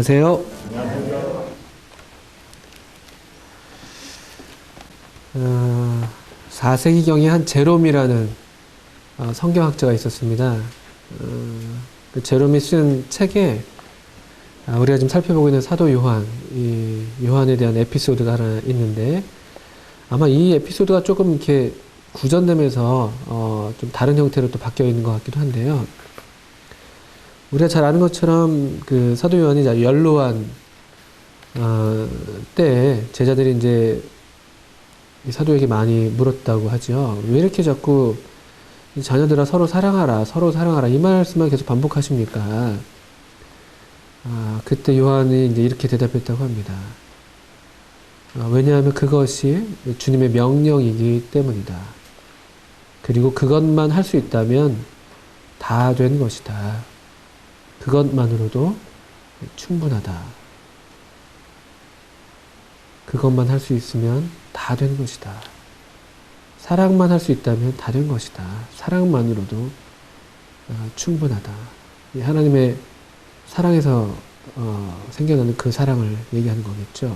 안녕하세요. 안녕하세요. 4세기경에 한 제롬이라는 성경학자가 있었습니다. 그 제롬이 쓴 책에 우리가 지금 살펴보고 있는 사도 요한, 이 요한에 대한 에피소드가 하나 있는데 아마 이 에피소드가 조금 이렇게 구전되면서 좀 다른 형태로 또 바뀌어 있는 것 같기도 한데요. 우리가 잘 아는 것처럼 그 사도 요한이 연로한 때에 제자들이 이제 이 사도에게 많이 물었다고 하죠. 왜 이렇게 자꾸 자녀들아 서로 사랑하라, 서로 사랑하라 이 말씀만 계속 반복하십니까? 그때 요한이 이제 이렇게 대답했다고 합니다. 왜냐하면 그것이 주님의 명령이기 때문이다. 그리고 그것만 할 수 있다면 다 된 것이다. 그것만으로도 충분하다. 그것만 할 수 있으면 다 된 것이다. 사랑만 할 수 있다면 다 된 것이다. 사랑만으로도 충분하다. 이 하나님의 사랑에서 생겨나는 그 사랑을 얘기하는 거겠죠.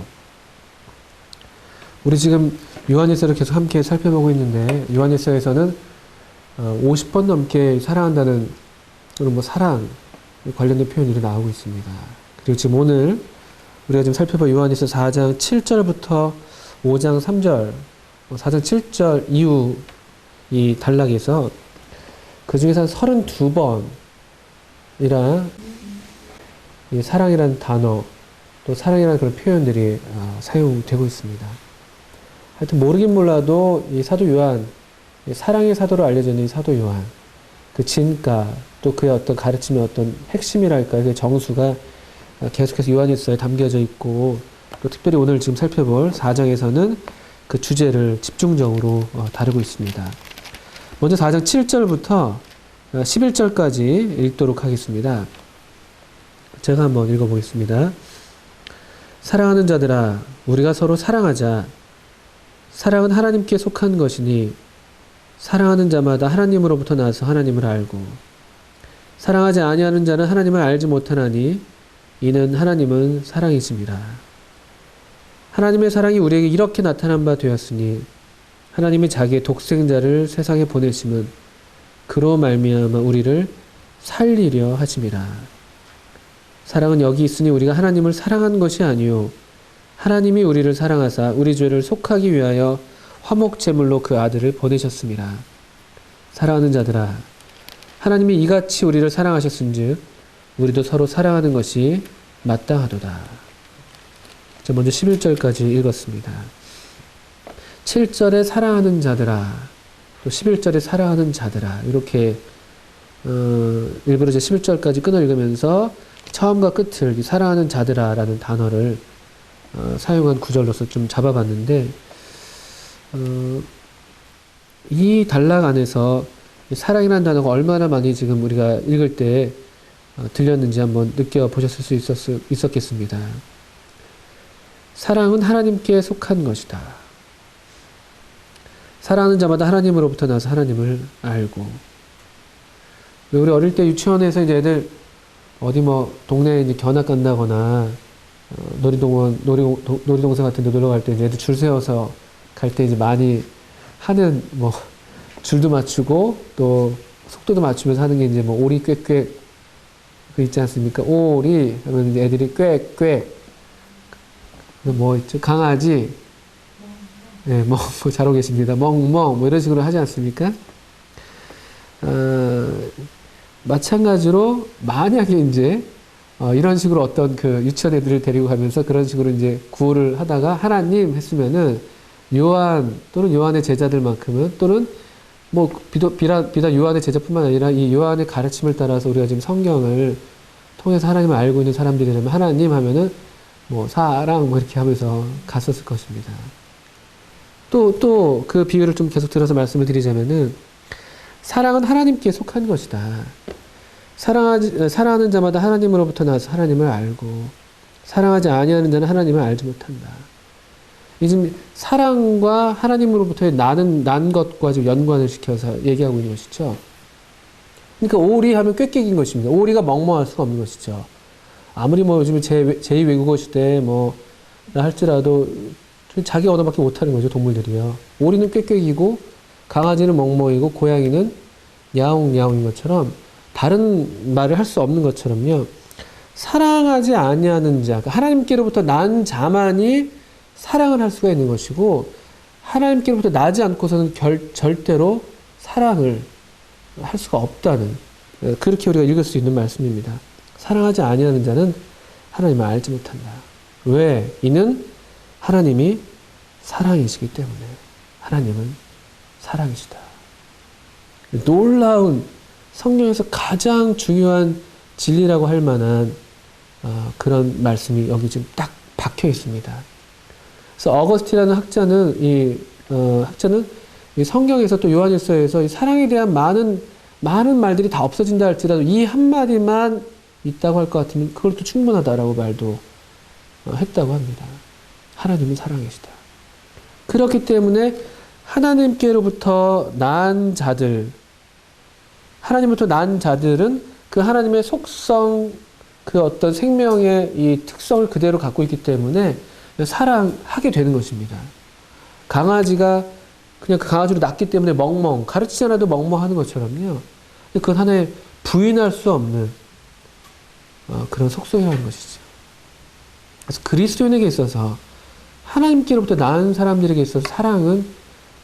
우리 지금 요한일서를 계속 함께 살펴보고 있는데 요한일서에서는 50번 넘게 사랑한다는 또는 뭐 사랑 관련된 표현들이 나오고 있습니다. 그리고 지금 오늘 우리가 지금 살펴볼 요한일서 4장 7절부터 5장 3절, 4장 7절 이후 이 단락에서 그 중에서 한 32번이라 이 사랑이라는 단어, 또 사랑이라는 그런 표현들이 사용되고 있습니다. 하여튼 모르긴 몰라도 이 사도 요한, 사랑의 사도로 알려져 있는 이 사도 요한, 그 진가, 또 그의 어떤 가르침의 어떤 핵심이랄까, 그 정수가 계속해서 요한일서에 담겨져 있고, 또 특별히 오늘 지금 살펴볼 4장에서는 그 주제를 집중적으로 다루고 있습니다. 먼저 4장 7절부터 11절까지 읽도록 하겠습니다. 제가 한번 읽어보겠습니다. 사랑하는 자들아, 우리가 서로 사랑하자. 사랑은 하나님께 속한 것이니 사랑하는 자마다 하나님으로부터 나서 하나님을 알고 사랑하지 아니하는 자는 하나님을 알지 못하나니 이는 하나님은 사랑이심이라. 하나님의 사랑이 우리에게 이렇게 나타난 바 되었으니 하나님이 자기의 독생자를 세상에 보내심은 그로 말미암아 우리를 살리려 하심이라. 사랑은 여기 있으니 우리가 하나님을 사랑한 것이 아니요 하나님이 우리를 사랑하사 우리 죄를 속하기 위하여 화목제물로 그 아들을 보내셨습니다. 사랑하는 자들아, 하나님이 이같이 우리를 사랑하셨은즉 우리도 서로 사랑하는 것이 마땅하도다. 자, 먼저 11절까지 읽었습니다. 7절에 사랑하는 자들아, 또 11절에 사랑하는 자들아, 이렇게 일부러 이제 11절까지 끊어 읽으면서 처음과 끝을 사랑하는 자들아라는 단어를 사용한 구절로서 좀 잡아봤는데 이 단락 안에서 사랑이라는 단어가 얼마나 많이 지금 우리가 읽을 때 들렸는지 한번 느껴보셨을 수 있었겠습니다. 사랑은 하나님께 속한 것이다. 사랑하는 자마다 하나님으로부터 나서 하나님을 알고. 우리 어릴 때 유치원에서 이제 애들 어디 뭐 동네에 이제 견학 간다거나 놀이동산 같은 데 놀러 갈 때 애들 줄 세워서 갈 때 이제 많이 하는 뭐 줄도 맞추고 또 속도도 맞추면서 하는 게 이제 뭐 오리 꽥꽥 그 있지 않습니까? 오리 하면 이제 애들이 꽥꽥 뭐 있죠? 강아지 네, 뭐 잘 오고 계십니다. 멍멍 뭐 이런 식으로 하지 않습니까? 마찬가지로 만약에 이제 이런 식으로 어떤 그 유치원 애들을 데리고 가면서 그런 식으로 이제 구호를 하다가 하나님 했으면은 요한 또는 요한의 제자들만큼은 또는 뭐 비단 요한의 제자뿐만 아니라 이 요한의 가르침을 따라서 우리가 지금 성경을 통해서 하나님을 알고 있는 사람들이라면 하나님 하면은 뭐 사랑 뭐 이렇게 하면서 갔었을 것입니다. 또 그 비유를 좀 계속 들어서 말씀을 드리자면은 사랑은 하나님께 속한 것이다. 사랑하는 자마다 하나님으로부터 나서 하나님을 알고 사랑하지 아니하는 자는 하나님을 알지 못한다. 이 지금 사랑과 하나님으로부터의 난 것과 지금 연관을 시켜서 얘기하고 있는 것이죠. 그러니까 오리 하면 꾀꾀인 것입니다. 오리가 멍멍할 수가 없는 것이죠. 아무리 뭐 요즘에 제2 외국어 시대 뭐 할지라도 자기 언어밖에 못하는 거죠, 동물들이요. 오리는 꾀꾀이고 강아지는 멍멍이고 고양이는 야옹야옹인 것처럼 다른 말을 할 수 없는 것처럼요. 사랑하지 아니하는 자, 그러니까 하나님께로부터 난 자만이 사랑을 할 수가 있는 것이고 하나님께로부터 나지 않고서는 절대로 사랑을 할 수가 없다는, 그렇게 우리가 읽을 수 있는 말씀입니다. 사랑하지 아니하는 자는 하나님을 알지 못한다. 왜? 이는 하나님이 사랑이시기 때문에. 하나님은 사랑이시다. 놀라운 성경에서 가장 중요한 진리라고 할 만한 그런 말씀이 여기 지금 딱 박혀 있습니다. 그래서 어거스틴이라는 학자는 이 성경에서 또 요한일서에서 이 사랑에 대한 많은 말들이 다 없어진다 할지라도 이 한마디만 있다고 할 것 같으면 그걸도 충분하다라고 말도 했다고 합니다. 하나님은 사랑이시다. 그렇기 때문에 하나님께로부터 난 자들, 하나님부터 난 자들은 그 하나님의 속성, 그 어떤 생명의 이 특성을 그대로 갖고 있기 때문에 사랑하게 되는 것입니다. 강아지가 그냥 그 강아지로 낳기 때문에 멍멍, 가르치지 않아도 멍멍하는 것처럼요. 그건 하나의 부인할 수 없는 그런 속성이라는 것이죠. 그래서 그리스도인에게 있어서 하나님께로부터 낳은 사람들에게 있어서 사랑은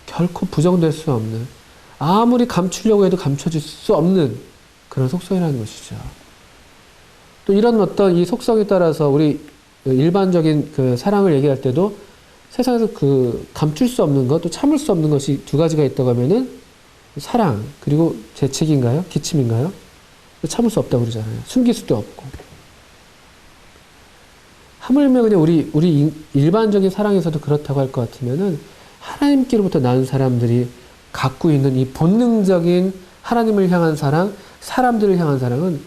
결코 부정될 수 없는, 아무리 감추려고 해도 감춰질 수 없는 그런 속성이라는 것이죠. 또 이런 어떤 이 속성에 따라서 우리 일반적인 그 사랑을 얘기할 때도 세상에서 그 감출 수 없는 것, 또 참을 수 없는 것이 두 가지가 있다고 하면은 사랑, 그리고 재책인가요? 기침인가요? 참을 수 없다고 그러잖아요. 숨길 수도 없고. 하물며 그냥 우리 일반적인 사랑에서도 그렇다고 할 것 같으면은 하나님께로부터 낳은 사람들이 갖고 있는 이 본능적인 하나님을 향한 사랑, 사람들을 향한 사랑은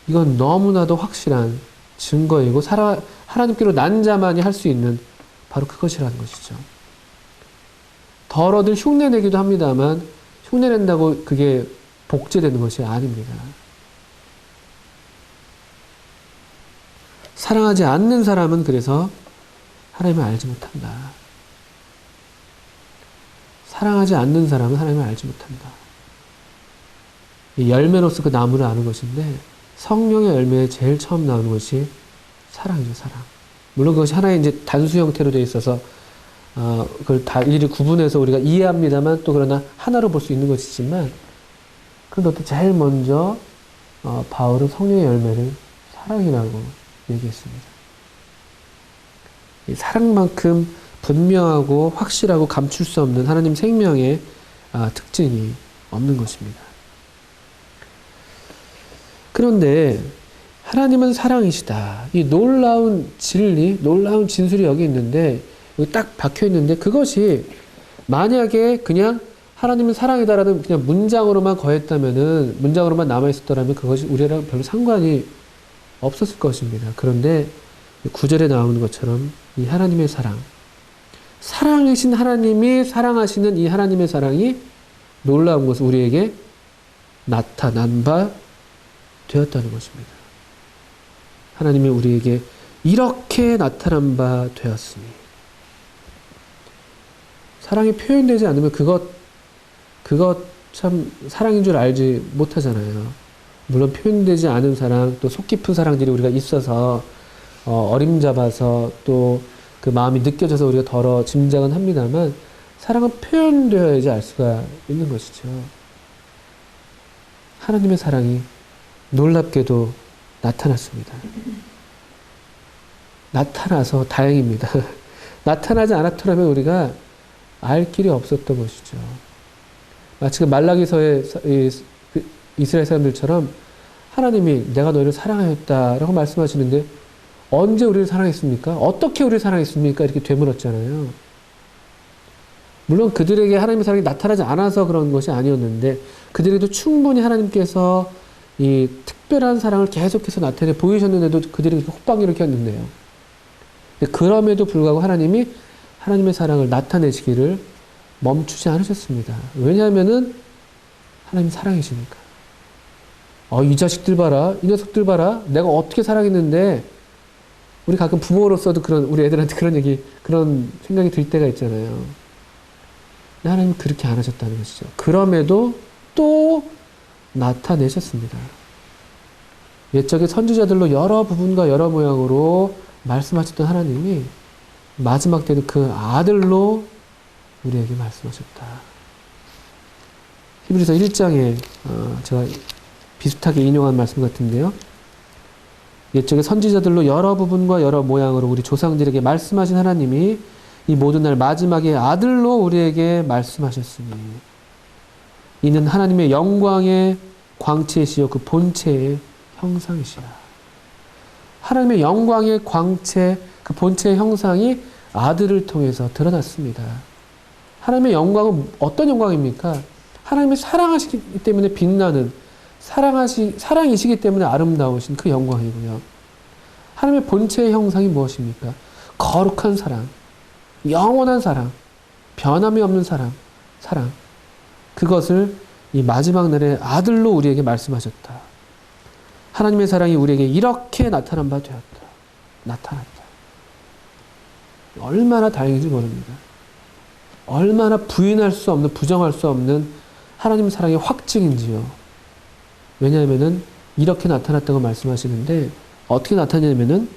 이건 너무나도 확실한 증거이고 하나님께로 난 자만이 할 수 있는 바로 그것이라는 것이죠. 덜어들 흉내내기도 합니다만 흉내낸다고 그게 복제되는 것이 아닙니다. 사랑하지 않는 사람은 그래서 하나님을 알지 못한다. 사랑하지 않는 사람은 하나님을 알지 못한다. 이 열매로서 그 나무를 아는 것인데 성령의 열매에 제일 처음 나오는 것이 사랑이죠, 사랑. 물론 그것이 하나의 이제 단수 형태로 되어 있어서 그걸 다 일일이 구분해서 우리가 이해합니다만 또 그러나 하나로 볼 수 있는 것이지만 그런데 제일 먼저 바울은 성령의 열매를 사랑이라고 얘기했습니다. 이 사랑만큼 분명하고 확실하고 감출 수 없는 하나님 생명의 특징이 없는 것입니다. 그런데 하나님은 사랑이시다. 이 놀라운 진리, 놀라운 진술이 여기 있는데 여기 딱 박혀 있는데 그것이 만약에 그냥 하나님은 사랑이다라는 그냥 문장으로만 거했다면은, 문장으로만 남아있었더라면 그것이 우리랑 별로 상관이 없었을 것입니다. 그런데 9절에 나오는 것처럼 이 하나님의 사랑, 사랑이신 하나님이 사랑하시는 이 하나님의 사랑이 놀라운 것은 우리에게 나타난 바 되었다는 것입니다. 하나님이 우리에게 이렇게 나타난 바 되었으니. 사랑이 표현되지 않으면 그것 참 사랑인 줄 알지 못하잖아요. 물론 표현되지 않은 사랑, 또 속 깊은 사랑들이 우리가 있어서 어림잡아서 또 그 마음이 느껴져서 우리가 덜어 짐작은 합니다만 사랑은 표현되어야지 알 수가 있는 것이죠. 하나님의 사랑이 놀랍게도 나타났습니다. 나타나서 다행입니다. 나타나지 않았더라면 우리가 알 길이 없었던 것이죠. 마치 그 말라기서의 이스라엘 사람들처럼 하나님이 내가 너희를 사랑하였다라고 말씀하시는데 언제 우리를 사랑했습니까? 어떻게 우리를 사랑했습니까? 이렇게 되물었잖아요. 물론 그들에게 하나님의 사랑이 나타나지 않아서 그런 것이 아니었는데 그들에게도 충분히 하나님께서 이 특별한 사랑을 계속해서 나타내 보이셨는데도 그들이 혹방 일으켰는데요. 그럼에도 불구하고 하나님이 하나님의 사랑을 나타내시기를 멈추지 않으셨습니다. 왜냐하면은 하나님 사랑이시니까. 이 자식들 봐라, 이 녀석들 봐라, 내가 어떻게 사랑했는데 우리 가끔 부모로서도 우리 애들한테 그런 생각이 들 때가 있잖아요. 근데 하나님은 그렇게 안 하셨다는 것이죠. 그럼에도 또 나타내셨습니다. 옛적의 선지자들로 여러 부분과 여러 모양으로 말씀하셨던 하나님이 마지막 때는 그 아들로 우리에게 말씀하셨다. 히브리서 1장에 제가 비슷하게 인용한 말씀 같은데요. 옛적의 선지자들로 여러 부분과 여러 모양으로 우리 조상들에게 말씀하신 하나님이 이 모든 날 마지막에 아들로 우리에게 말씀하셨으니 이는 하나님의 영광의 광채이시요 그 본체의 형상이시라. 하나님의 영광의 광채, 그 본체의 형상이 아들을 통해서 드러났습니다. 하나님의 영광은 어떤 영광입니까? 하나님이 사랑하시기 때문에 빛나는, 사랑이시기 때문에 아름다우신 그 영광이고요. 하나님의 본체의 형상이 무엇입니까? 거룩한 사랑, 영원한 사랑, 변함이 없는 사랑. 그것을 이 마지막 날에 아들로 우리에게 말씀하셨다. 하나님의 사랑이 우리에게 이렇게 나타난 바 되었다. 나타났다. 얼마나 다행인지 모릅니다. 얼마나 부인할 수 없는, 부정할 수 없는 하나님 사랑의 확증인지요. 왜냐하면은 이렇게 나타났다고 말씀하시는데 어떻게 나타내냐면은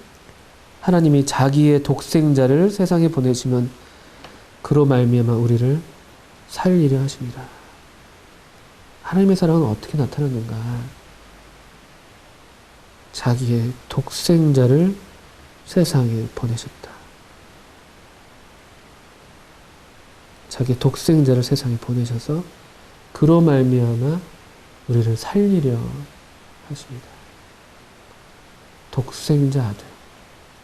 하나님이 자기의 독생자를 세상에 보내시면 그로 말미암아 우리를 살리려 하십니다. 하나님의 사랑은 어떻게 나타났는가? 자기의 독생자를 세상에 보내셨다. 자기의 독생자를 세상에 보내셔서 그로 말미암아 우리를 살리려 하십니다. 독생자 아들,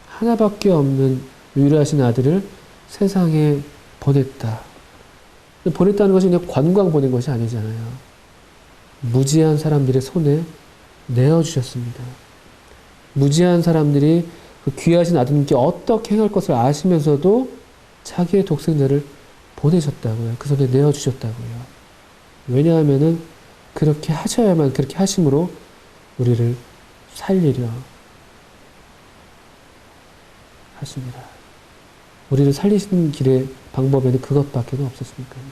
하나밖에 없는 유일하신 아들을 세상에 보냈다. 보냈다는 것이 그냥 관광 보낸 것이 아니잖아요. 무지한 사람들의 손에 내어주셨습니다. 무지한 사람들이 그 귀하신 아드님께 어떻게 행할 것을 아시면서도 자기의 독생자를 보내셨다고요. 그 손에 내어주셨다고요. 왜냐하면은 그렇게 하셔야만, 그렇게 하심으로 우리를 살리려 하십니다. 우리를 살리시는 길의 방법에는 그것밖에 없었으니까요.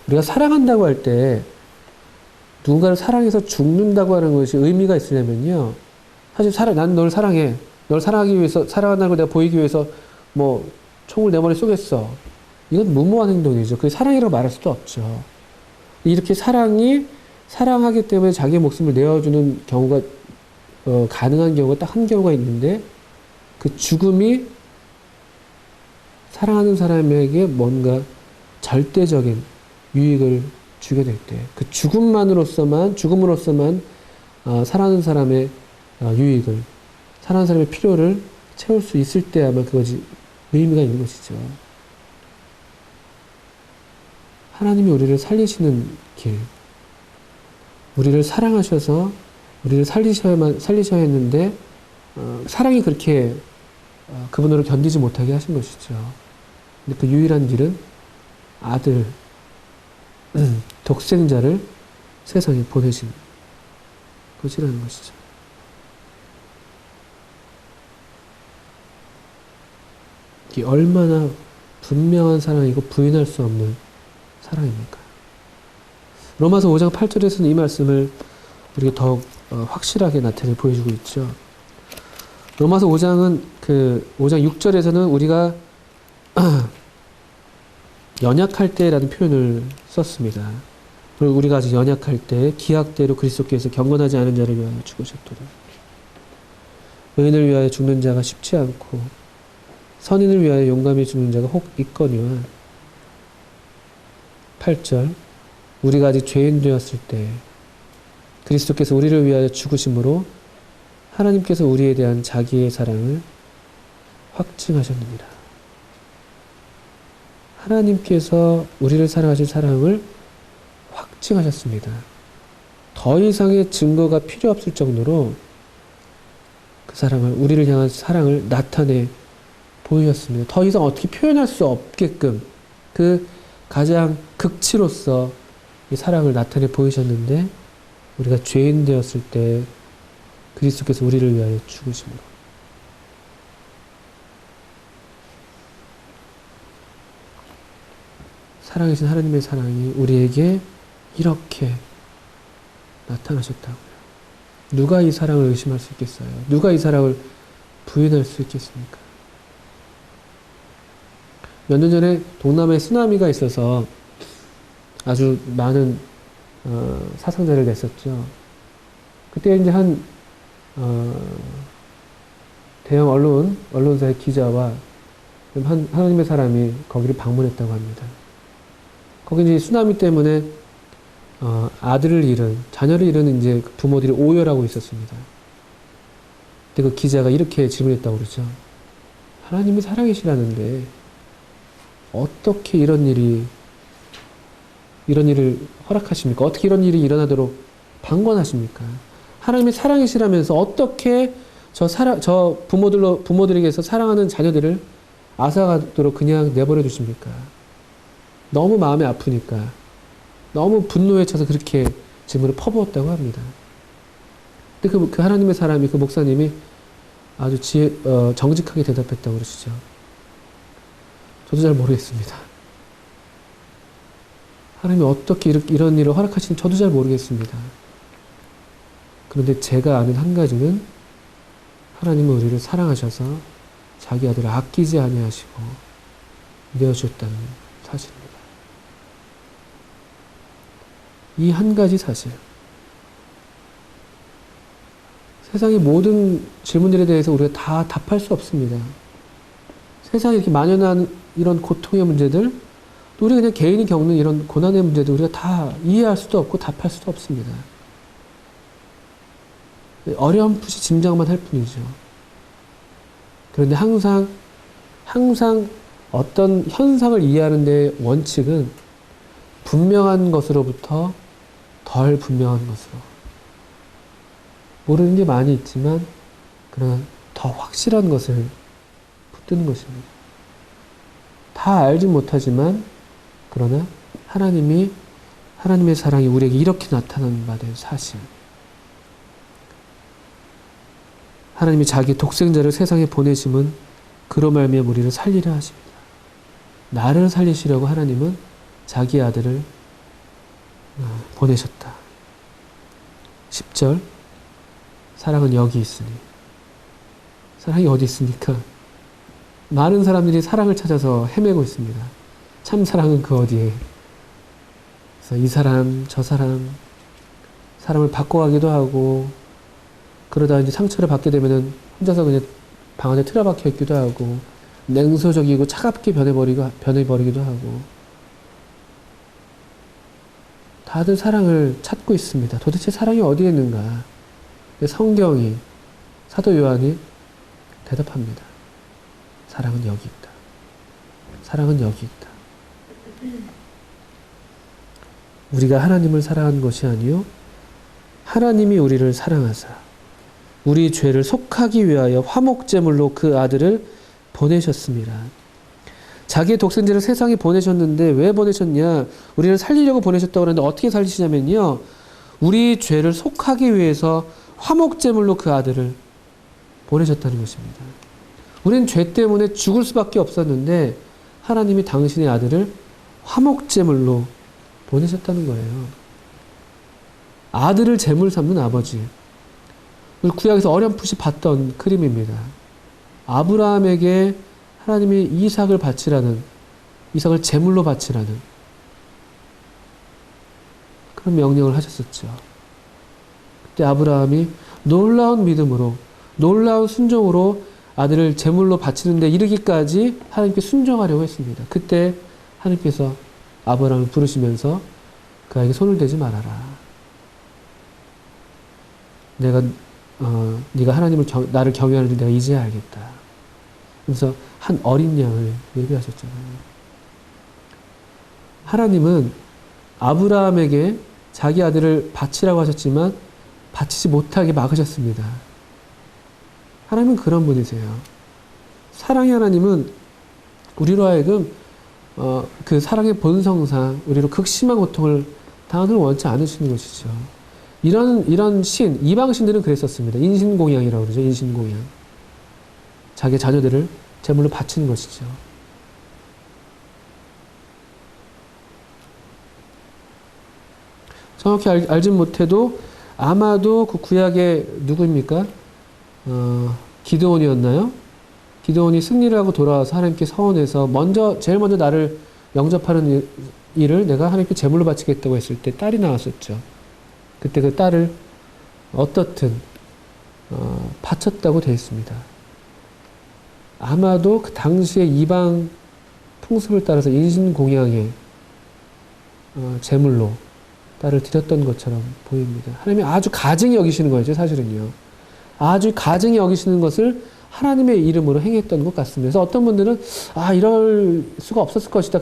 우리가 사랑한다고 할 때 누군가를 사랑해서 죽는다고 하는 것이 의미가 있으려면요. 사실 난 널 사랑해. 널 사랑하기 위해서, 사랑한다는 걸 내가 보이기 위해서 뭐 총을 내 머리에 쏘겠어. 이건 무모한 행동이죠. 그게 사랑이라고 말할 수도 없죠. 이렇게 사랑하기 때문에 자기의 목숨을 내어주는 경우가, 가능한 경우가 딱 한 경우가 있는데, 그 죽음이 사랑하는 사람에게 뭔가 절대적인 유익을 주게 될 때, 그 죽음으로서만, 사랑하는 사람의 유익을, 사랑하는 사람의 필요를 채울 수 있을 때야만 그것이 의미가 있는 것이죠. 하나님이 우리를 살리시는 길, 우리를 사랑하셔서 우리를 살리셔야 했는데 사랑이 그렇게 그분으로 견디지 못하게 하신 것이죠. 근데 그 유일한 길은 아들, 독생자를 세상에 보내신 것이라는 것이죠. 이게 얼마나 분명한 사랑이고 부인할 수 없는 사랑입니까? 로마서 5장 8절에서는 이 말씀을 우리가 더욱 확실하게 나타내 보여주고 있죠. 로마서 5장은 5장 6절에서는 우리가 연약할 때라는 표현을 썼습니다. 그리고 우리가 아직 연약할 때 기약대로 그리스도께서 경건하지 않은 자를 위하여 죽으셨도다. 의인을 위하여 죽는 자가 쉽지 않고 선인을 위하여 용감히 죽는 자가 혹 있거니와 8절 우리가 아직 죄인 되었을 때 그리스도께서 우리를 위하여 죽으심으로 하나님께서 우리에 대한 자기의 사랑을 확증하셨느니라. 하나님께서 우리를 사랑하신 사랑을 확증하셨습니다. 더 이상의 증거가 필요 없을 정도로 그 사랑을, 우리를 향한 사랑을 나타내 보이셨습니다. 더 이상 어떻게 표현할 수 없게끔 그 가장 극치로서 이 사랑을 나타내 보이셨는데 우리가 죄인 되었을 때 그리스도께서 우리를 위하여 죽으심으로 살아계신 하나님의 사랑이 우리에게 이렇게 나타나셨다고요. 누가 이 사랑을 의심할 수 있겠어요? 누가 이 사랑을 부인할 수 있겠습니까? 몇 년 전에 동남아에 쓰나미가 있어서 아주 많은 사상자를 냈었죠. 그때 이제 대형 언론사의 기자와 하나님의 사람이 거기를 방문했다고 합니다. 거기 이제 쓰나미 때문에 아들을 잃은, 자녀를 잃은 이제 부모들이 오열하고 있었습니다. 그때 그 기자가 이렇게 질문했다고 그러죠. 하나님이 사랑이시라는데 어떻게 이런 일을 허락하십니까? 어떻게 이런 일이 일어나도록 방관하십니까? 하나님이 사랑이시라면서 어떻게 저 부모들에게서 사랑하는 자녀들을 앗아가도록 그냥 내버려 두십니까? 너무 마음이 아프니까, 너무 분노에 차서 그렇게 질문을 퍼부었다고 합니다. 근데 그 하나님의 사람이, 그 목사님이 아주 정직하게 대답했다고 그러시죠. 저도 잘 모르겠습니다. 하나님이 어떻게 이런 일을 허락하시는지 저도 잘 모르겠습니다. 그런데 제가 아는 한 가지는 하나님은 우리를 사랑하셔서 자기 아들을 아끼지 아니하시고 내어주셨다는 사실입니다. 이 한 가지 사실. 세상의 모든 질문들에 대해서 우리가 다 답할 수 없습니다. 세상에 이렇게 만연한 이런 고통의 문제들, 또 우리가 그냥 개인이 겪는 이런 고난의 문제들 우리가 다 이해할 수도 없고 답할 수도 없습니다. 어렴풋이 짐작만 할 뿐이죠. 그런데 항상 어떤 현상을 이해하는 데 원칙은 분명한 것으로부터 덜 분명한 것으로. 모르는 게 많이 있지만 그러나 더 확실한 것을 붙드는 것입니다. 다 알지 못하지만 그러나 하나님의 사랑이 우리에게 이렇게 나타나는 바 된 사실. 하나님이 자기 독생자를 세상에 보내심은 그로 말미암아 우리를 살리려 하십니다. 나를 살리시려고 하나님은 자기 아들을 보내셨다. 10절 사랑은 여기 있으니. 사랑이 어디 있습니까? 많은 사람들이 사랑을 찾아서 헤매고 있습니다. 참 사랑은 그 어디에. 그래서 이 사람 저 사람을 바꿔가기도 하고, 그러다 이제 상처를 받게 되면은 혼자서 그냥 방 안에 틀어박혀 있기도 하고, 냉소적이고 차갑게 변해버리기도 하고. 다들 사랑을 찾고 있습니다. 도대체 사랑이 어디에 있는가? 성경이, 사도 요한이 대답합니다. 사랑은 여기 있다. 사랑은 여기 있다. 우리가 하나님을 사랑한 것이 아니요 하나님이 우리를 사랑하사 우리 죄를 속하기 위하여 화목제물로 그 아들을 보내셨습니다. 자기의 독생자를 세상에 보내셨는데 왜 보내셨냐? 우리를 살리려고 보내셨다고 하는데 어떻게 살리시냐면요, 우리 죄를 속하기 위해서 화목제물로 그 아들을 보내셨다는 것입니다. 우리는 죄 때문에 죽을 수밖에 없었는데 하나님이 당신의 아들을 화목제물로 보내셨다는 거예요. 아들을 제물 삼는 아버지. 우리 구약에서 어렴풋이 봤던 그림입니다. 아브라함에게 하나님이 이삭을 제물로 바치라는 그런 명령을 하셨었죠. 그때 아브라함이 놀라운 믿음으로, 놀라운 순종으로 아들을 제물로 바치는 데 이르기까지 하나님께 순종하려고 했습니다. 그때 하나님께서 아브라함을 부르시면서 그에게 손을 대지 말아라. 네가 나를 경외하는 줄 내가 이제야 알겠다. 그래서 한 어린 양을 예비하셨잖아요. 하나님은 아브라함에게 자기 아들을 바치라고 하셨지만 바치지 못하게 막으셨습니다. 하나님은 그런 분이세요. 사랑의 하나님은 우리로 하여금 그 사랑의 본성상 우리로 극심한 고통을 당하는 걸 원치 않으시는 것이죠. 이런 이방 신들은 그랬었습니다. 인신공양이라고 그러죠. 인신공양. 자기 자녀들을 제물로 바치는 것이죠. 정확히 알진 못해도 아마도 그 구약의 누구입니까? 기드온이었나요? 기드온이 승리를 하고 돌아와서 하나님께 서원해서 제일 먼저 나를 영접하는 일을 내가 하나님께 제물로 바치겠다고 했을 때 딸이 나왔었죠. 그때 그 딸을 어떻든 바쳤다고 되어 있습니다. 아마도 그 당시에 이방 풍습을 따라서 인신공양의 제물로 딸을 드렸던 것처럼 보입니다. 하나님이 아주 가증히 여기시는 거죠, 사실은요. 아주 가증히 여기시는 것을 하나님의 이름으로 행했던 것 같습니다. 그래서 어떤 분들은 이럴 수가 없었을 것이다.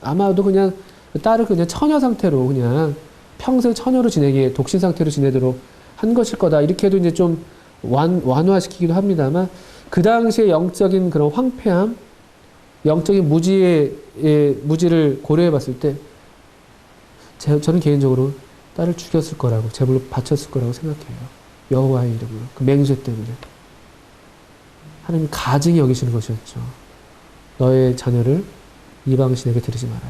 아마도 그냥 딸을 그냥 처녀 상태로 그냥 평생 처녀로 독신 상태로 지내도록 한 것일 거다. 이렇게 해도 이제 좀 완화시키기도 합니다만 그 당시의 영적인 그런 황폐함, 영적인 무지를 고려해 봤을 때 저는 개인적으로 딸을 죽였을 거라고, 제물로 바쳤을 거라고 생각해요. 여호와의 이름으로. 그 맹세 때문에. 하나님 가증히 여기시는 것이었죠. 너의 자녀를 이방신에게 드리지 말아라.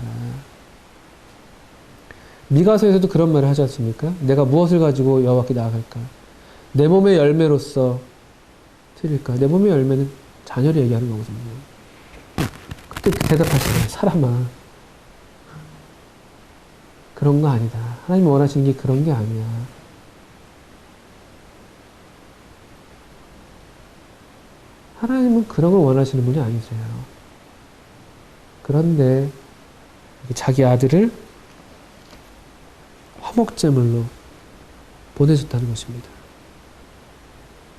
미가서에서도 그런 말을 하지 않습니까? 내가 무엇을 가지고 여호와께 나아갈까? 내 몸의 열매로서 드릴까? 내 몸의 열매는 자녀를 얘기하는 거거든요. 그때 대답하시네요. 사람아, 그런 거 아니다. 하나님 원하시는 게 그런 게 아니야. 하나님은 그런 걸 원하시는 분이 아니세요. 그런데 자기 아들을 화목제물로 보내줬다는 것입니다.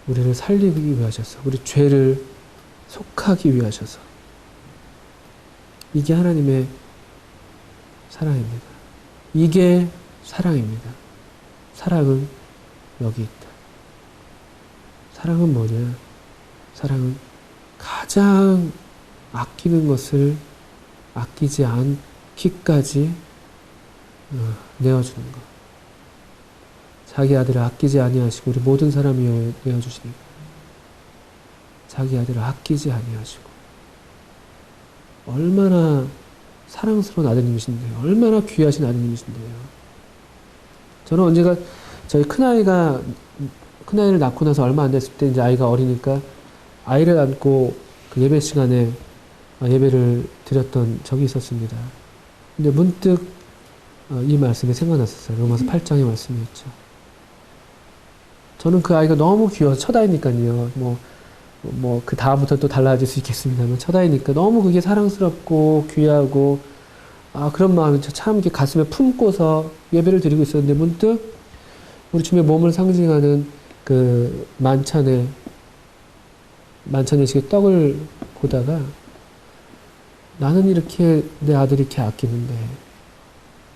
우리를 살리기 위하셔서, 우리 죄를 속하기 위하셔서. 이게 하나님의 사랑입니다. 이게 사랑입니다. 사랑은 여기 있다. 사랑은 뭐냐? 사랑은 가장 아끼는 것을 아끼지 않기까지 내어주는 것. 자기 아들을 아끼지 아니하시고 우리 모든 사람이 내어주시니까 자기 아들을 아끼지 아니하시고 얼마나 사랑스러운 아드님이신데요. 얼마나 귀하신 아드님이신데요. 저는 언제가 저희 큰아이를 낳고 나서 얼마 안 됐을 때 이제 아이가 어리니까 아이를 안고 그 예배 시간에 예배를 드렸던 적이 있었습니다. 근데 문득 이 말씀이 생각났었어요. 로마서 8장의 말씀이었죠. 저는 그 아이가 너무 귀여워서 첫 아이니까요. 그 다음부터 또 달라질 수 있겠습니다만 첫 아이니까 너무 그게 사랑스럽고 귀하고 그런 마음이 참 이렇게 가슴에 품고서 예배를 드리고 있었는데 문득 우리 주님의 몸을 상징하는 그 만찬 예식의 떡을 보다가 나는 이렇게 내 아들이 이렇게 아끼는데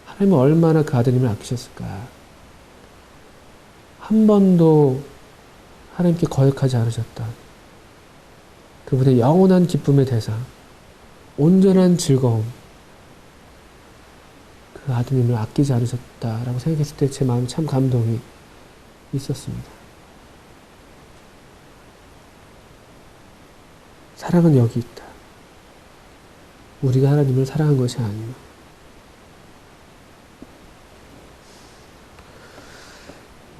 하나님은 얼마나 그 아드님을 아끼셨을까. 한 번도 하나님께 거역하지 않으셨다. 그분의 영원한 기쁨의 대상, 온전한 즐거움, 그 아드님을 아끼지 않으셨다라고 생각했을 때 제 마음에 참 감동이 있었습니다. 사랑은 여기 있다. 우리가 하나님을 사랑한 것이 아니요.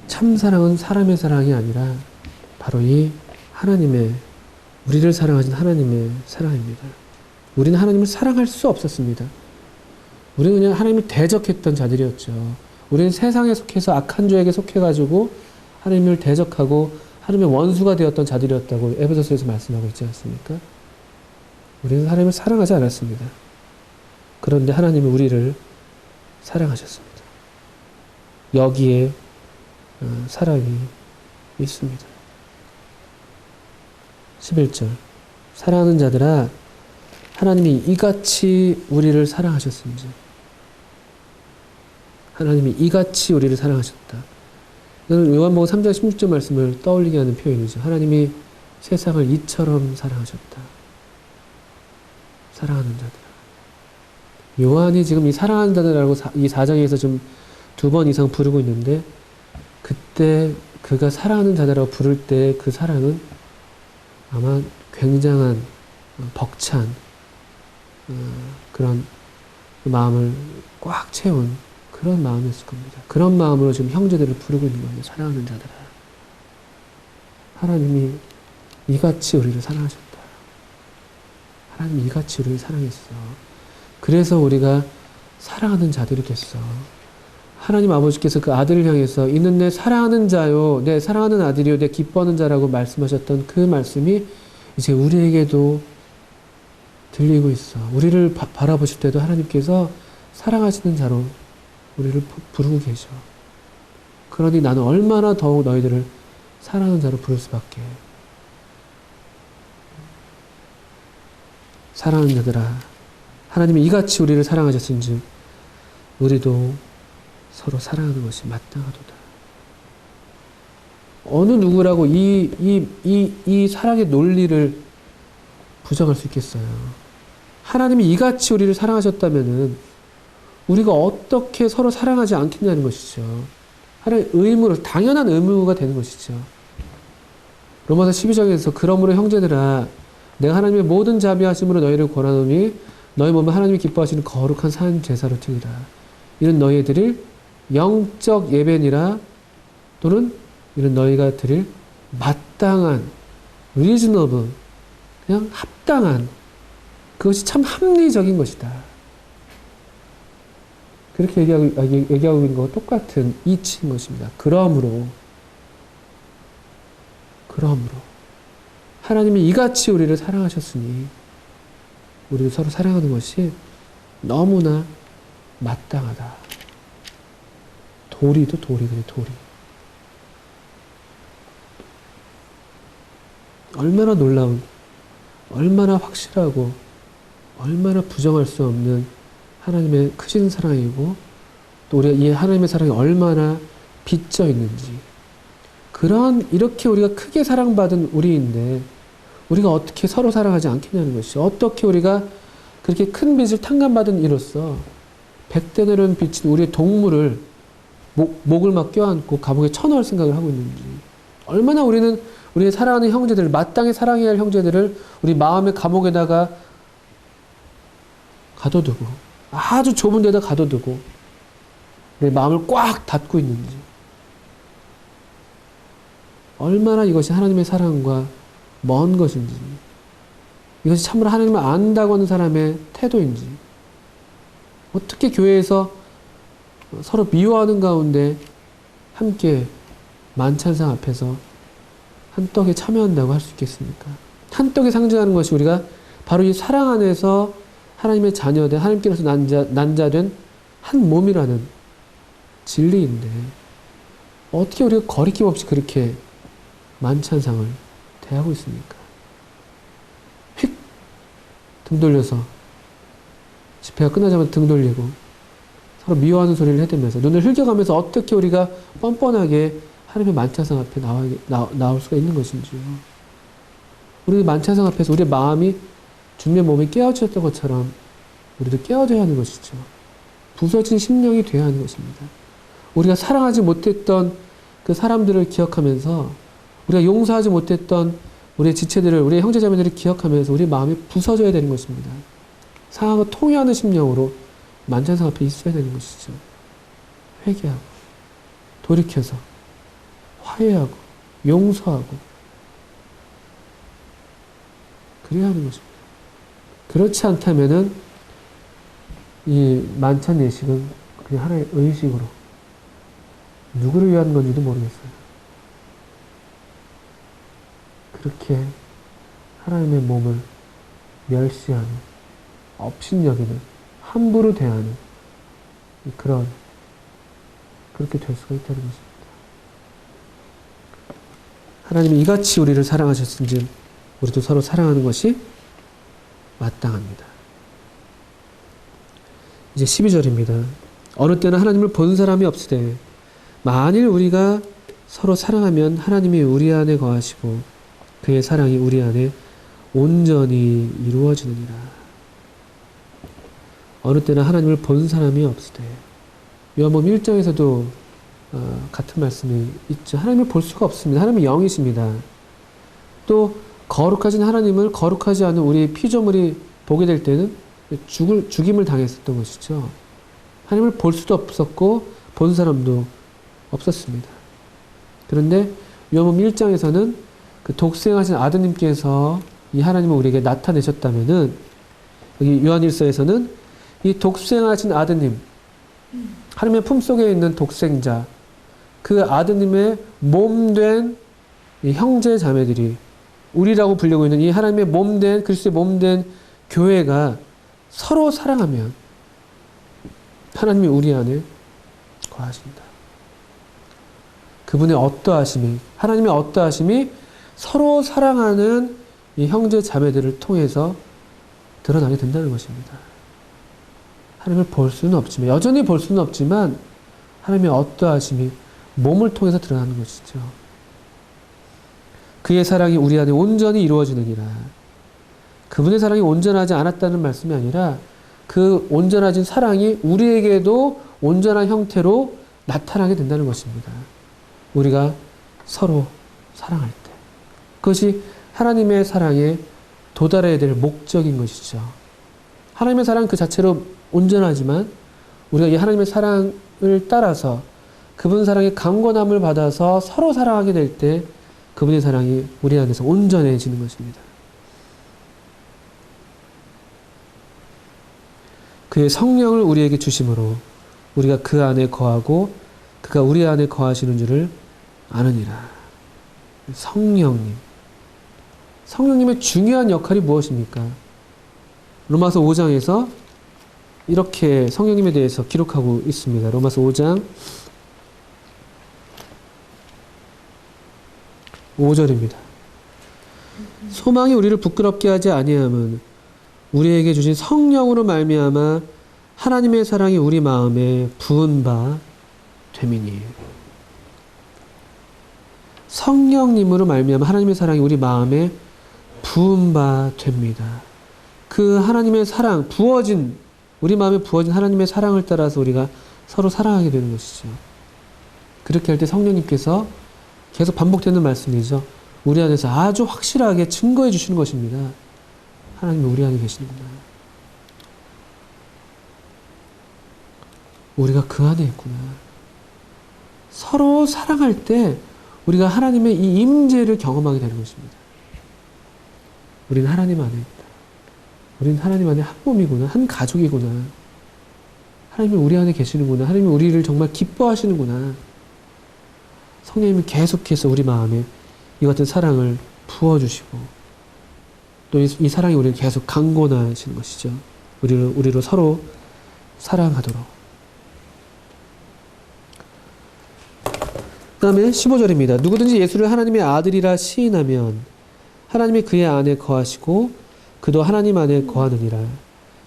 참 사랑은 사람의 사랑이 아니라 바로 이 우리를 사랑하신 하나님의 사랑입니다. 우리는 하나님을 사랑할 수 없었습니다. 우리는 그냥 하나님을 대적했던 자들이었죠. 우리는 세상에 속해서 악한 죄에게 속해가지고 하나님을 대적하고 하나님의 원수가 되었던 자들이었다고 에베소서에서 말씀하고 있지 않습니까? 우리는 하나님을 사랑하지 않았습니다. 그런데 하나님은 우리를 사랑하셨습니다. 여기에 사랑이 있습니다. 11절 사랑하는 자들아 하나님이 이같이 우리를 사랑하셨은지 하나님이 이같이 우리를 사랑하셨다. 이거는 요한복음 3장 16절 말씀을 떠올리게 하는 표현이죠. 하나님이 세상을 이처럼 사랑하셨다. 사랑하는 자들아. 요한이 지금 이 사랑하는 자들이라고 이 4장에서 좀 2번 이상 부르고 있는데 그때 그가 사랑하는 자들이라고 부를 때 그 사랑은 아마 굉장한 벅찬 그런 마음을 꽉 채운 그런 마음이었을 겁니다. 그런 마음으로 지금 형제들을 부르고 있는 거예요. 사랑하는 자들아. 하나님이 이같이 우리를 사랑하셨다. 하나님이 이같이 우리를 사랑했어. 그래서 우리가 사랑하는 자들이 됐어. 하나님 아버지께서 그 아들을 향해서 이는 내 사랑하는 자요, 내 사랑하는 아들이요, 내 기뻐하는 자라고 말씀하셨던 그 말씀이 이제 우리에게도 들리고 있어. 우리를 바라보실 때도 하나님께서 사랑하시는 자로 우리를 부르고 계셔. 그러니 나는 얼마나 더욱 너희들을 사랑하는 자로 부를 수밖에. 사랑하는 자들아, 하나님이 이같이 우리를 사랑하셨은즉 우리도 서로 사랑하는 것이 마땅하도다. 어느 누구라고 이 사랑의 논리를 부정할 수 있겠어요? 하나님이 이같이 우리를 사랑하셨다면은 우리가 어떻게 서로 사랑하지 않겠냐는 것이죠. 하나님의 의무로, 당연한 의무가 되는 것이죠. 로마서 12장에서 그러므로 형제들아 내가 하나님의 모든 자비하심으로 너희를 권하노니 너희 몸은 하나님이 기뻐하시는 거룩한 산 제사로 드리라. 이는 너희의 드릴 영적 예배니라. 또는 이는 너희가 드릴 마땅한 reasonable, 그냥 합당한, 그것이 참 합리적인 것이다. 그렇게 얘기하고 있는 것과 똑같은 이치인 것입니다. 그러므로 하나님이 이같이 우리를 사랑하셨으니 우리도 서로 사랑하는 것이 너무나 마땅하다. 도리도 도리거든요. 도리. 얼마나 놀라운, 얼마나 확실하고 얼마나 부정할 수 없는 하나님의 크신 사랑이고 또 우리가 이 하나님의 사랑이 얼마나 빚져 있는지, 이렇게 우리가 크게 사랑받은 우리인데 우리가 어떻게 서로 사랑하지 않겠냐는 것이죠. 어떻게 우리가 그렇게 큰 빚을 탕감받은 이로써 백대내려는 빚인 우리의 동물을 목을 막 껴안고 감옥에 쳐넣을 생각을 하고 있는지, 얼마나 우리는 우리의 사랑하는 형제들을, 마땅히 사랑해야 할 형제들을 우리 마음의 감옥에다가 가둬두고, 아주 좁은 데다 가둬두고 내 마음을 꽉 닫고 있는지, 얼마나 이것이 하나님의 사랑과 먼 것인지, 이것이 참으로 하나님을 안다고 하는 사람의 태도인지, 어떻게 교회에서 서로 미워하는 가운데 함께 만찬상 앞에서 한 떡에 참여한다고 할 수 있겠습니까? 한 떡에 상징하는 것이 우리가 바로 이 사랑 안에서 하나님의 자녀된, 하나님께로서 난자된 한 몸이라는 진리인데 어떻게 우리가 거리낌 없이 그렇게 만찬상을 대하고 있습니까? 휙 등 돌려서 집회가 끝나자마자 등 돌리고 서로 미워하는 소리를 해대면서 눈을 흘겨가면서 어떻게 우리가 뻔뻔하게 하나님의 만찬상 앞에 나올 수가 있는 것인지요. 우리 만찬상 앞에서 우리의 마음이 주님의 몸이 깨어졌던 것처럼 우리도 깨어져야 하는 것이죠. 부서진 심령이 되어야 하는 것입니다. 우리가 사랑하지 못했던 그 사람들을 기억하면서, 우리가 용서하지 못했던 우리의 지체들을, 우리의 형제자매들을 기억하면서 우리 마음이 부서져야 되는 것입니다. 상황을 통회하는 심령으로 만찬상 앞에 있어야 되는 것이죠. 회개하고 돌이켜서 화해하고 용서하고 그래야 하는 것입니다. 그렇지 않다면은 이 만찬 예식은 그냥 하나의 의식으로, 누구를 위한 건지도 모르겠어요. 그렇게 하나님의 몸을 멸시하는, 업신여기는, 함부로 대하는 그렇게 될 수가 있다는 것입니다. 하나님이 이같이 우리를 사랑하셨은지 우리도 서로 사랑하는 것이 마땅합니다. 이제 12절입니다. 어느 때는 하나님을 본 사람이 없으되 만일 우리가 서로 사랑하면 하나님이 우리 안에 거하시고 그의 사랑이 우리 안에 온전히 이루어지느니라. 어느 때는 하나님을 본 사람이 없으되, 요한복음 1장에서도 같은 말씀이 있죠. 하나님을 볼 수가 없습니다. 하나님은 영이십니다. 또 거룩하신 하나님을 거룩하지 않은 우리 피조물이 보게 될 때는 죽임을 당했었던 것이죠. 하나님을 볼 수도 없었고 본 사람도 없었습니다. 그런데 요한복음 1장에서는 그 독생하신 아드님께서 이 하나님을 우리에게 나타내셨다면은, 여기 요한일서에서는 이 독생하신 아드님, 하나님의 품속에 있는 독생자, 그 아드님의 몸된 이 형제 자매들이, 우리라고 불리고 있는 이 하나님의 몸된, 그리스도의 몸된 교회가 서로 사랑하면 하나님이 우리 안에 거하신다. 그분의 어떠하심이, 하나님의 어떠하심이 서로 사랑하는 이 형제 자매들을 통해서 드러나게 된다는 것입니다. 하나님을 볼 수는 없지만, 여전히 볼 수는 없지만 하나님의 어떠하심이 몸을 통해서 드러나는 것이죠. 그의 사랑이 우리 안에 온전히 이루어지느니라. 그분의 사랑이 온전하지 않았다는 말씀이 아니라 그 온전하진 사랑이 우리에게도 온전한 형태로 나타나게 된다는 것입니다. 우리가 서로 사랑할 때. 그것이 하나님의 사랑에 도달해야 될 목적인 것이죠. 하나님의 사랑 그 자체로 온전하지만 우리가 이 하나님의 사랑을 따라서 그분 사랑의 강권함을 받아서 서로 사랑하게 될 때 그분의 사랑이 우리 안에서 온전해지는 것입니다. 그의 성령을 우리에게 주심으로 우리가 그 안에 거하고 그가 우리 안에 거하시는 줄을 아느니라. 성령님의 중요한 역할이 무엇입니까? 로마서 5장에서 이렇게 성령님에 대해서 기록하고 있습니다. 로마서 5장 5절입니다. 소망이 우리를 부끄럽게 하지 아니함은 우리에게 주신 성령으로 말미암아 하나님의 사랑이 우리 마음에 부은 바 됨이니. 성령님으로 말미암아 하나님의 사랑이 우리 마음에 부은 바 됩니다. 그 하나님의 사랑, 우리 마음에 부어진 하나님의 사랑을 따라서 우리가 서로 사랑하게 되는 것이죠. 그렇게 할 때 성령님께서 계속 반복되는 말씀이죠. 우리 안에서 아주 확실하게 증거해 주시는 것입니다. 하나님이 우리 안에 계시는구나. 우리가 그 안에 있구나. 서로 사랑할 때 우리가 하나님의 이 임재를 경험하게 되는 것입니다. 우리는 하나님 안에 있다. 우리는 하나님 안에 한 몸이구나. 한 가족이구나. 하나님이 우리 안에 계시는구나. 하나님이 우리를 정말 기뻐하시는구나. 성령님이 계속해서 우리 마음에 이 같은 사랑을 부어주시고 또 이 사랑이 우리를 계속 강권하시는 것이죠. 우리로 서로 사랑하도록. 그 다음에 15절입니다. 누구든지 예수를 하나님의 아들이라 시인하면 하나님이 그의 안에 거하시고 그도 하나님 안에 거하느니라.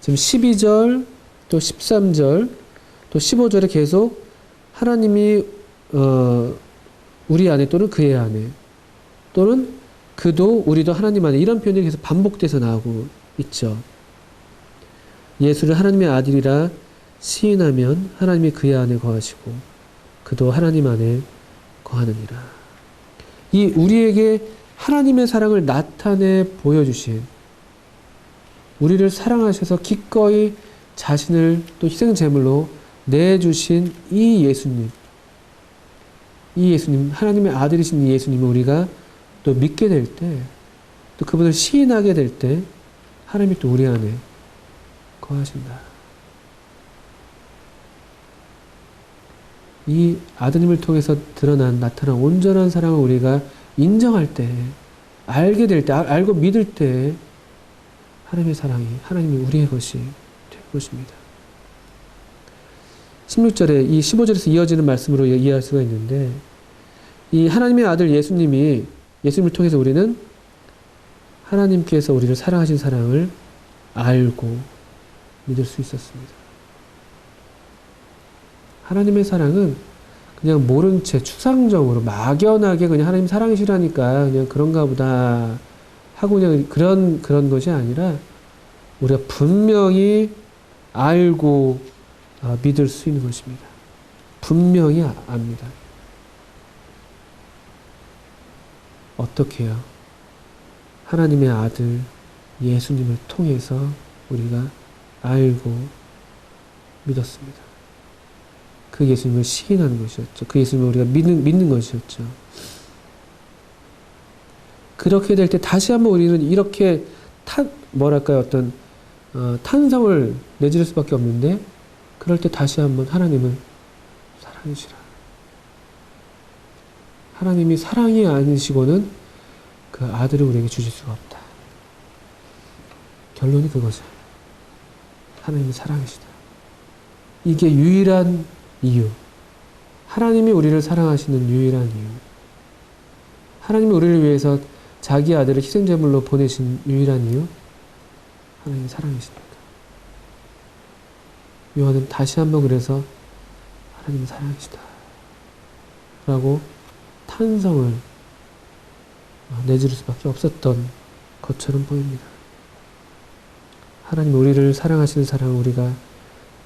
지금 12절 또 13절 또 15절에 계속 하나님이 우리 안에 또는 그의 안에 또는 그도 우리도 하나님 안에 이런 표현이 계속 반복돼서 나오고 있죠. 예수를 하나님의 아들이라 시인하면 하나님이 그의 안에 거하시고 그도 하나님 안에 거하느니라. 이 우리에게 하나님의 사랑을 나타내 보여주신, 우리를 사랑하셔서 기꺼이 자신을 또 희생제물로 내주신 이 예수님, 하나님의 아들이신 이 예수님을 우리가 또 믿게 될 때, 또 그분을 시인하게 될 때 하나님이 또 우리 안에 거하신다. 이 아드님을 통해서 나타난 온전한 사랑을 우리가 인정할 때, 알게 될 때, 알고 믿을 때 하나님의 사랑이, 하나님이 우리의 것이 될 것입니다. 16절에 이 15절에서 이어지는 말씀으로 이해할 수가 있는데, 이 하나님의 아들 예수님을 통해서 우리는 하나님께서 우리를 사랑하신 사랑을 알고 믿을 수 있었습니다. 하나님의 사랑은 그냥 모른 채 추상적으로 막연하게 그냥 하나님 사랑이시라니까 그냥 그런가 보다 하고 그냥 그런 것이 아니라 우리가 분명히 알고 믿을 수 있는 것입니다. 분명히 압니다. 어떻게요? 하나님의 아들 예수님을 통해서 우리가 알고 믿었습니다. 그 예수님을 시인하는 것이었죠. 그 예수님을 우리가 믿는 것이었죠. 그렇게 될 때 다시 한번 우리는 이렇게 뭐랄까요, 어떤 탄성을 내지를 수밖에 없는데, 그럴 때 다시 한번 하나님은 사랑이시라. 하나님이 사랑이 아니시고는 그 아들을 우리에게 주실 수가 없다. 결론이 그거죠. 하나님이 사랑이시다. 이게 유일한 이유. 하나님이 우리를 사랑하시는 유일한 이유. 하나님이 우리를 위해서 자기 아들을 희생제물로 보내신 유일한 이유. 하나님이 사랑이시니까. 요한은 다시 한번 그래서 하나님이 사랑이시다 라고 탄성을 내지를 수밖에 없었던 것처럼 보입니다. 하나님 우리를 사랑하시는 사랑을 우리가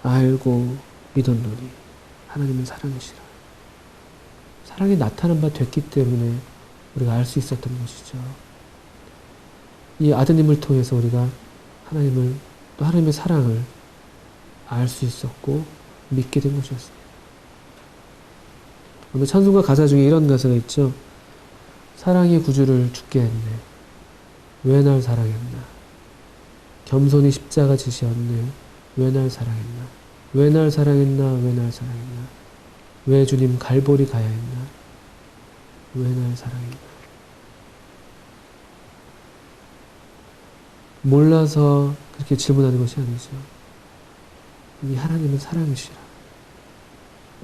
알고 믿었노니 하나님은 사랑이시라. 사랑이 나타난 바 됐기 때문에 우리가 알 수 있었던 것이죠. 이 아드님을 통해서 우리가 하나님을, 또 하나님의 사랑을 알 수 있었고 믿게 된 것이었습니다. 오늘 찬송가 가사 중에 이런 가사가 있죠. 사랑이 구주를 죽게 했네. 왜 날 사랑했나. 겸손히 십자가 지시었네. 왜 날 사랑했나. 왜 날 사랑했나. 왜 날 사랑했나. 왜 주님 갈보리 가야 했나. 왜 날 사랑했나. 몰라서 그렇게 질문하는 것이 아니죠. 이 하나님은 사랑이시라.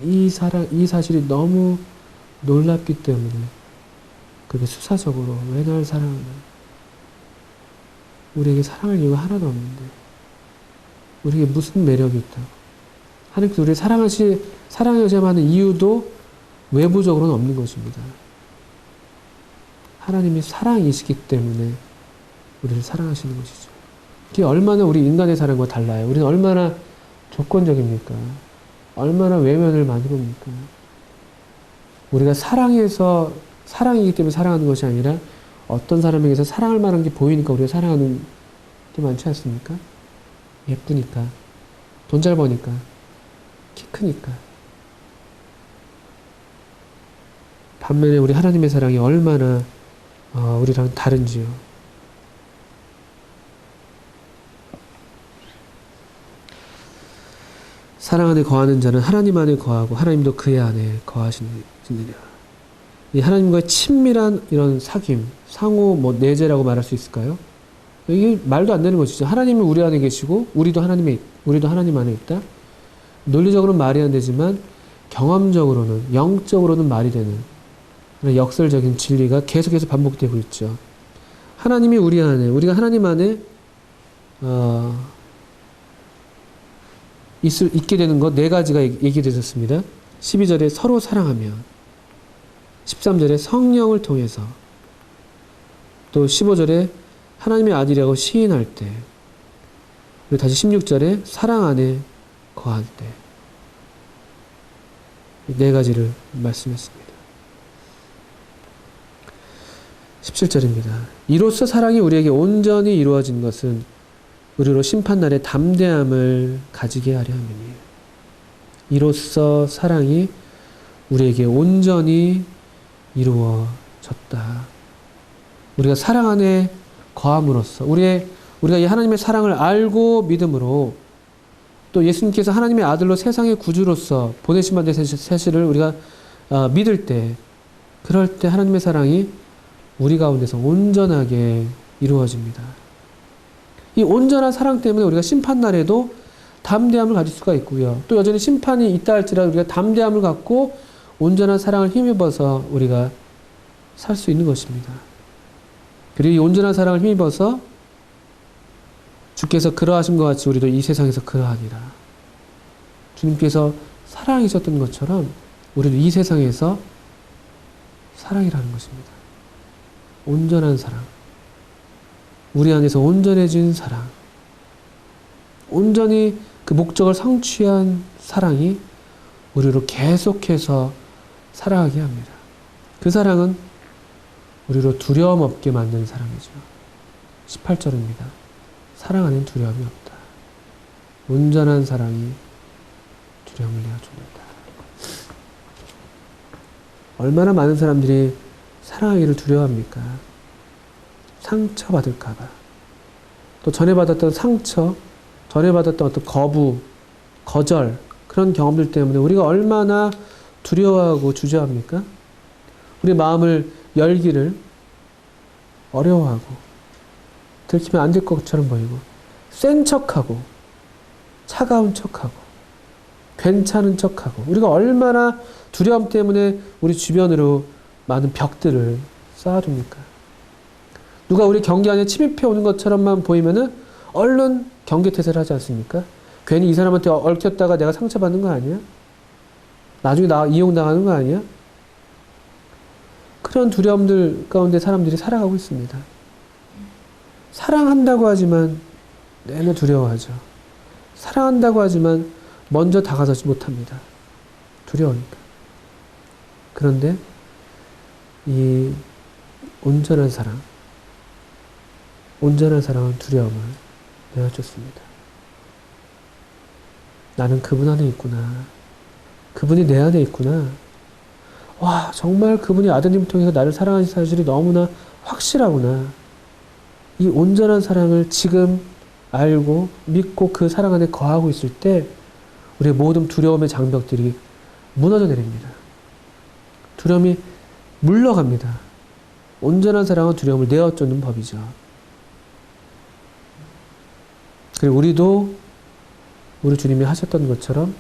이 사실이 너무 놀랍기 때문에 그게 수사적으로 왜 날 사랑하나. 우리에게 사랑할 이유가 하나도 없는데 우리에게 무슨 매력이 있다고. 하나님께서 우리를 사랑하셔야만 하는 이유도 외부적으로는 없는 것입니다. 하나님이 사랑이시기 때문에 우리를 사랑하시는 것이죠. 그게 얼마나 우리 인간의 사랑과 달라요. 우리는 얼마나 조건적입니까? 얼마나 외면을 많이 봅니까? 우리가 사랑이기 때문에 사랑하는 것이 아니라 어떤 사람에게서 사랑할 만한 게 보이니까 우리가 사랑하는 게 많지 않습니까? 예쁘니까, 돈 잘 버니까, 키 크니까. 반면에 우리 하나님의 사랑이 얼마나 우리랑 다른지요. 사랑 안에 거하는 자는 하나님 안에 거하고 하나님도 그의 안에 거하시느니라. 이 하나님과의 친밀한 이런 사귐, 상호 내재라고 말할 수 있을까요? 이게 말도 안 되는 것이죠. 하나님이 우리 안에 계시고 우리도 하나님 안에 있다. 논리적으로는 말이 안 되지만 경험적으로는, 영적으로는 말이 되는 역설적인 진리가 계속해서 반복되고 있죠. 하나님이 우리 안에, 우리가 하나님 안에 있게 되는 것 네 가지가 얘기되었습니다. 12절에 서로 사랑하며, 13절에 성령을 통해서, 또 15절에 하나님의 아들이라고 시인할 때, 그리고 다시 16절에 사랑 안에 거할 때, 네 가지를 말씀했습니다. 17절입니다. 이로써 사랑이 우리에게 온전히 이루어진 것은 우리로 심판날에 담대함을 가지게 하려 함이니. 이로써 사랑이 우리에게 온전히 이루어졌다. 우리가 사랑 안에 거함으로써, 우리가 이 하나님의 사랑을 알고 믿음으로, 또 예수님께서 하나님의 아들로 세상의 구주로서 보내신 바 된 사실을 우리가 믿을 때, 그럴 때 하나님의 사랑이 우리 가운데서 온전하게 이루어집니다. 이 온전한 사랑 때문에 우리가 심판날에도 담대함을 가질 수가 있고요. 또 여전히 심판이 있다 할지라도 우리가 담대함을 갖고 온전한 사랑을 힘입어서 우리가 살 수 있는 것입니다. 그리고 이 온전한 사랑을 힘입어서 주께서 그러하신 것 같이 우리도 이 세상에서 그러하니라. 주님께서 사랑이셨던 것처럼 우리도 이 세상에서 사랑이라는 것입니다. 온전한 사랑. 우리 안에서 온전해진 사랑. 온전히 그 목적을 성취한 사랑이 우리로 계속해서 살아가게 합니다. 그 사랑은 우리로 두려움 없게 만드는 사랑이죠. 18절입니다. 사랑 안엔 두려움이 없다. 온전한 사랑이 두려움을 내어줍니다. 얼마나 많은 사람들이 사랑하기를 두려워합니까? 상처받을까봐. 또 전에 받았던 상처, 전에 받았던 어떤 거부, 거절, 그런 경험들 때문에 우리가 얼마나 두려워하고 주저합니까? 우리 마음을 열기를 어려워하고, 들키면 안 될 것처럼 보이고, 센 척하고, 차가운 척하고, 괜찮은 척하고, 우리가 얼마나 두려움 때문에 우리 주변으로 많은 벽들을 쌓아둡니까? 누가 우리 경계 안에 침입해 오는 것처럼만 보이면은 얼른 경계태세를 하지 않습니까? 괜히 이 사람한테 얽혔다가 내가 상처받는 거 아니야? 나중에 이용당하는 거 아니야? 그런 두려움들 가운데 사람들이 살아가고 있습니다. 사랑한다고 하지만 내내 두려워하죠. 사랑한다고 하지만 먼저 다가서지 못합니다. 두려우니까. 그런데 이 온전한 사랑은 두려움을 내어줬습니다. 나는 그분 안에 있구나. 그분이 내 안에 있구나. 와, 정말 그분이 아드님을 통해서 나를 사랑하신 사실이 너무나 확실하구나. 이 온전한 사랑을 지금 알고 믿고 그 사랑 안에 거하고 있을 때 우리의 모든 두려움의 장벽들이 무너져 내립니다. 두려움이 물러갑니다. 온전한 사랑은 두려움을 내어쫓는 법이죠. 그리고 우리도 우리 주님이 하셨던 것처럼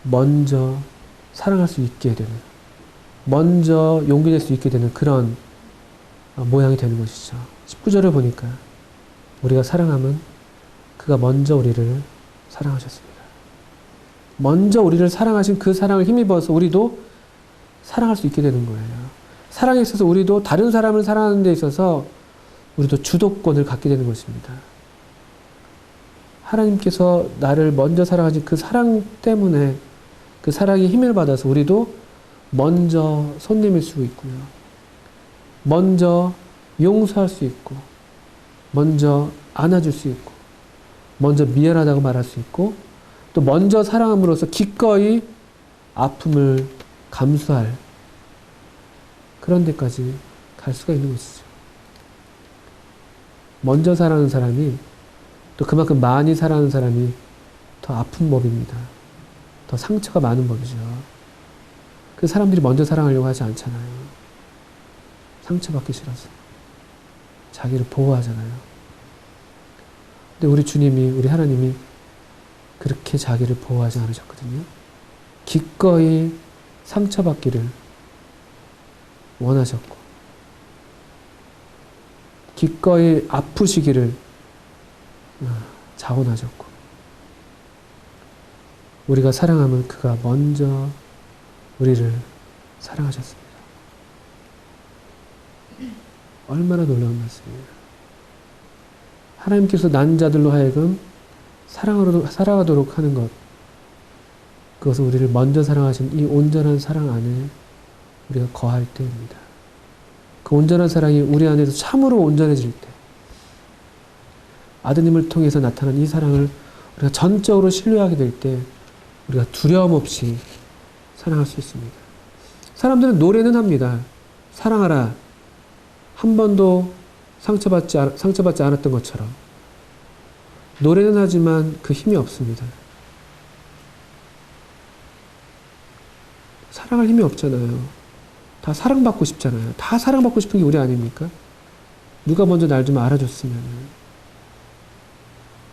먼저 사랑할 수 있게 되는, 먼저 용기 낼 수 있게 되는 그런 모양이 되는 것이죠. 19절을 보니까 우리가 사랑하면 그가 먼저 우리를 사랑하셨습니다. 먼저 우리를 사랑하신 그 사랑을 힘입어서 우리도 사랑할 수 있게 되는 거예요. 사랑에 있어서 우리도 다른 사람을 사랑하는 데 있어서 우리도 주도권을 갖게 되는 것입니다. 하나님께서 나를 먼저 사랑하신 그 사랑 때문에 그 사랑의 힘을 받아서 우리도 먼저 손 내밀 수 있고요. 먼저 용서할 수 있고, 먼저 안아줄 수 있고, 먼저 미안하다고 말할 수 있고, 또 먼저 사랑함으로써 기꺼이 아픔을 감수할 그런 데까지 갈 수가 있는 것이죠. 먼저 사랑하는 사람이 또 그만큼 많이 사랑하는 사람이 더 아픈 법입니다. 더 상처가 많은 법이죠. 그 사람들이 먼저 사랑하려고 하지 않잖아요. 상처받기 싫어서. 자기를 보호하잖아요. 근데 우리 주님이, 우리 하나님이 그렇게 자기를 보호하지 않으셨거든요. 기꺼이 상처받기를 원하셨고, 기꺼이 아프시기를 자원하셨고, 우리가 사랑하면 그가 먼저 우리를 사랑하셨습니다. 얼마나 놀라운 말씀이에요. 하나님께서 난 자들로 하여금 살아가도록 하는 것, 그것은 우리를 먼저 사랑하신 이 온전한 사랑 안에 우리가 거할 때입니다. 그 온전한 사랑이 우리 안에서 참으로 온전해질 때, 아드님을 통해서 나타난 이 사랑을 우리가 전적으로 신뢰하게 될 때 우리가 두려움 없이 사랑할 수 있습니다. 사람들은 노래는 합니다. 사랑하라. 한 번도 상처받지 않았던 것처럼. 노래는 하지만 그 힘이 없습니다. 사랑할 힘이 없잖아요. 다 사랑받고 싶잖아요. 다 사랑받고 싶은 게 우리 아닙니까? 누가 먼저 날 좀 알아줬으면.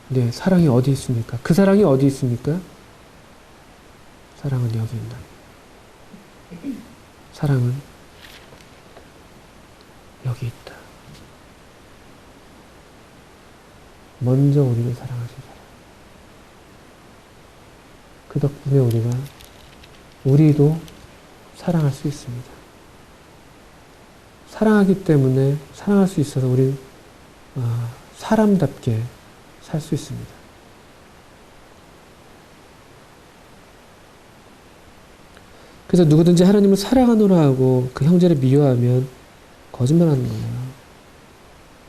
네, 사랑이 어디 있습니까? 그 사랑이 어디 있습니까? 사랑은 여기 있다. 사랑은 여기 있다. 먼저 우리를 사랑하신 사람. 그 덕분에 우리도 사랑할 수 있습니다. 사랑하기 때문에 사랑할 수 있어서 우리 사람답게 살 수 있습니다. 그래서 누구든지 하나님을 사랑하노라 하고 그 형제를 미워하면 거짓말하는 거예요.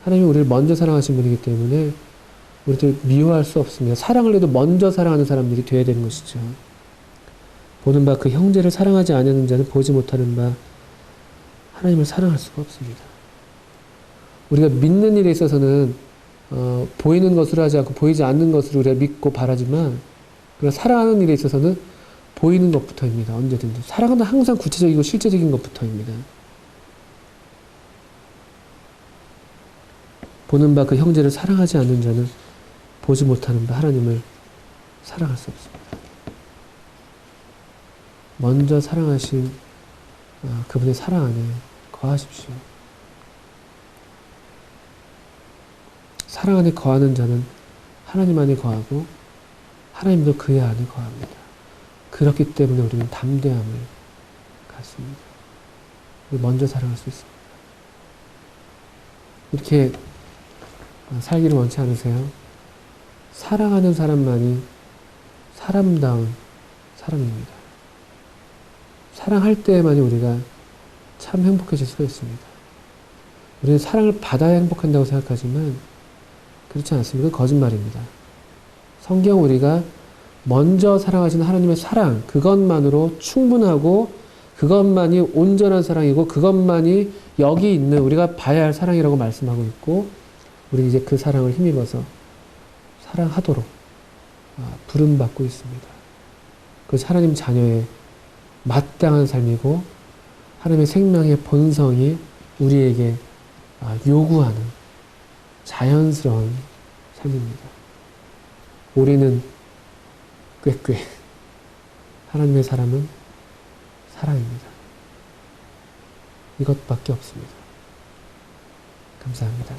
하나님이 우리를 먼저 사랑하신 분이기 때문에 우리들 미워할 수 없습니다. 사랑을 해도 먼저 사랑하는 사람들이 되어야 되는 것이죠. 보는 바 그 형제를 사랑하지 않는 자는 보지 못하는 바 하나님을 사랑할 수가 없습니다. 우리가 믿는 일에 있어서는 보이는 것으로 하지 않고 보이지 않는 것으로 우리가 믿고 바라지만 우리가 사랑하는 일에 있어서는 보이는 것부터입니다. 언제든지. 사랑은 항상 구체적이고 실제적인 것부터입니다. 보는 바 그 형제를 사랑하지 않는 자는 보지 못하는 바 하나님을 사랑할 수 없습니다. 먼저 사랑하신 그분의 사랑 안에 거하십시오. 사랑 안에 거하는 자는 하나님 안에 거하고 하나님도 그의 안에 거합니다. 그렇기 때문에 우리는 담대함을 갖습니다. 먼저 사랑할 수 있습니다. 이렇게 살기를 원치 않으세요? 사랑하는 사람만이 사람다운 사람입니다. 사랑할 때만이 우리가 참 행복해질 수가 있습니다. 우리는 사랑을 받아야 행복한다고 생각하지만 그렇지 않습니다. 그건 거짓말입니다. 성경 우리가 먼저 사랑하시는 하나님의 사랑, 그것만으로 충분하고 그것만이 온전한 사랑이고 그것만이 여기 있는 우리가 봐야 할 사랑이라고 말씀하고 있고 우리는 이제 그 사랑을 힘입어서 사랑하도록 부름받고 있습니다. 그것이 하나님 자녀의 마땅한 삶이고 하나님의 생명의 본성이 우리에게 요구하는 자연스러운 삶입니다. 우리는 꾀꾀, 하나님의 사람은 사랑입니다. 이것밖에 없습니다. 감사합니다.